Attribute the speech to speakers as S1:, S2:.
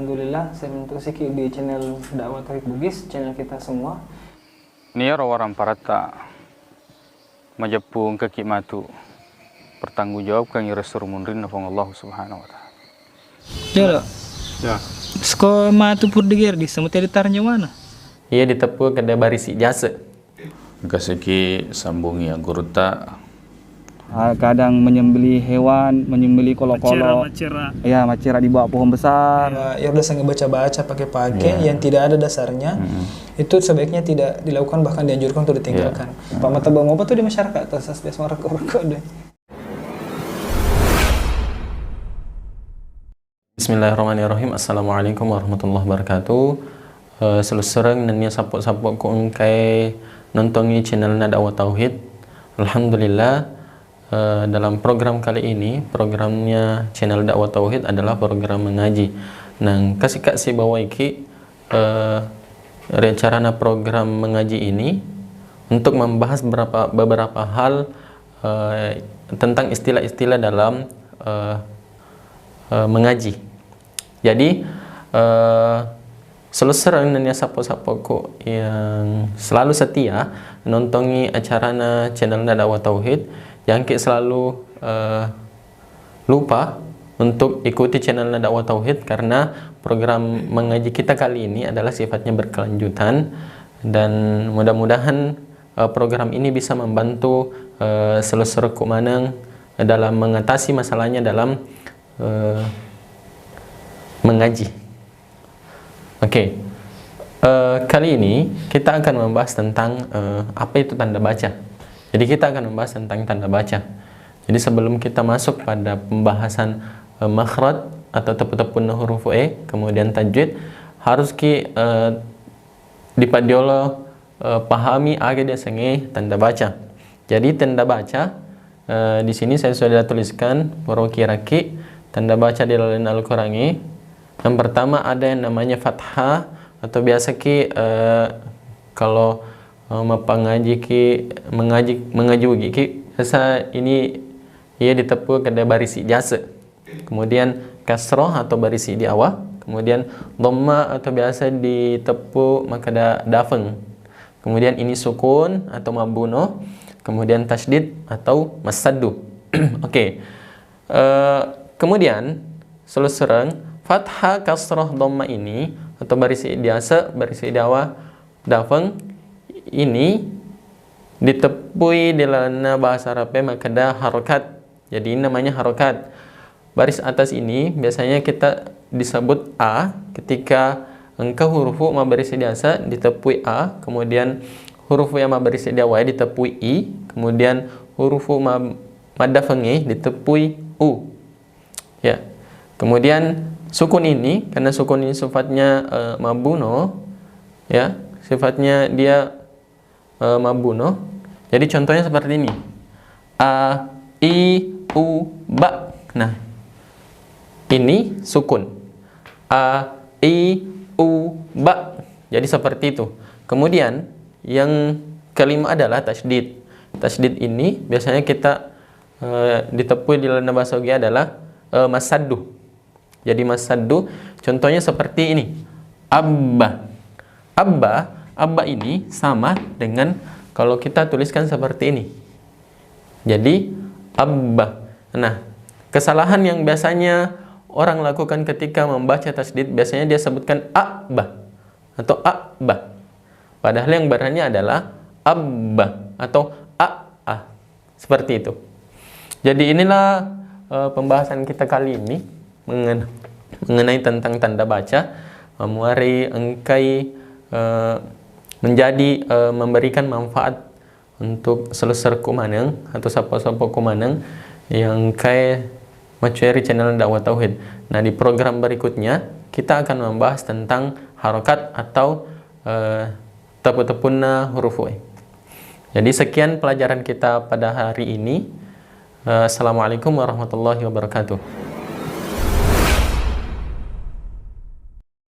S1: Alhamdulillah saya mentusiki di channel dakwah Tauhid Bugis, channel kita semua.
S2: Niar orang parata majapung kaki matu bertanggung jawab kan irasur munrin nafong Allah Subhanahu wa taala.
S3: Ya.
S2: Ya.
S3: Sko matu pur diger di semut editarnya mana?
S4: Iya ditepuk kada barisi jasa.
S2: Kasiki sambungi gurta.
S1: Kadang menyembeli hewan, menyembeli kolo-kolo.
S3: Macera.
S1: Ya, macera di bawah pohon besar. Ya udah saya baca-baca pakai yang tidak ada dasarnya. Itu sebaiknya tidak dilakukan, bahkan dianjurkan untuk ditinggalkan. Pak mata bang apa tuh di masyarakat atas bias marko-marko deh.
S4: Bismillahirrahmanirrahim. Assalamualaikum warahmatullahi wabarakatuh. Selusurang nanya sapok-sapok ku engkai nontongi channel Dakwah Tauhid. Alhamdulillah, dalam program kali ini, programnya channel Dakwah Tauhid adalah program mengaji. Nang kasih bawa iki rencana program mengaji ini untuk membahas beberapa hal tentang istilah-istilah dalam mengaji. Jadi selusur nanya sapo-sapoku yang selalu setia nontongi acarana channel Dakwah Tauhid, yang selalu lupa untuk ikuti channel Dakwah Tauhid, karena program mengaji kita kali ini adalah sifatnya berkelanjutan, dan mudah-mudahan program ini bisa membantu selusur kumanang dalam mengatasi masalahnya dalam mengaji. Oke. Kali ini kita akan membahas tentang apa itu tanda baca. Jadi kita akan membahas tentang tanda baca. Jadi sebelum kita masuk pada pembahasan makhraj atau tepu-tepun huruf e, kemudian tajwid, harus dipadiolo pahami agak senge tanda baca. Jadi tanda baca di sini saya sudah tuliskan porokiraki tanda baca di dalam Al-Qur'an. Yang pertama ada yang namanya fathah, atau biasa kalau mengaji ki sasa ini ia ditepuk kada barisi jasa. Kemudian kasroh atau barisi di awal, kemudian dhamma atau biasa ditepuk makada dafeng. Kemudian ini sukun atau mabuno, kemudian tasydid atau masaddu. Oke. Kemudian selusurang fathah, kasroh, dhamma ini atau barisi biasa, barisi di awal, dafeng ini ditepui dalam bahasa Arab makada harokat. Jadi ini namanya harokat. Baris atas ini biasanya kita disebut A ketika engkau huruf ma barisi biasa ditepui A, kemudian huruf yang ma barisi di awal ditepui I, kemudian huruf mad fengi ditepui U. Ya. Kemudian sukun ini, karena sukun ini sifatnya mabuno, ya, sifatnya dia mabuno. Jadi contohnya seperti ini. A, I, U, ba. Nah, ini sukun. A, I, U, ba. Jadi seperti itu. Kemudian yang kelima adalah tasydid. Tasydid ini biasanya kita ditepui di dalam bahasa Arab adalah masaddu. Jadi masaddu contohnya seperti ini. Abba. Abba ini sama dengan kalau kita tuliskan seperti ini. Jadi abba. Nah, kesalahan yang biasanya orang lakukan ketika membaca tasydid, biasanya dia sebutkan abba atau abba. Padahal yang benernya adalah abba atau a. Seperti itu. Jadi inilah pembahasan kita kali ini mengenai tentang tanda baca. Mari engkai menjadi memberikan manfaat untuk selusur kumanang atau sapa-sapa kumanang yang kai mencari channel Dakwah Tauhid. Nah, di program berikutnya kita akan membahas tentang harokat atau tepu-tepunna huruf e. Jadi sekian pelajaran kita pada hari ini. Assalamualaikum warahmatullahi wabarakatuh.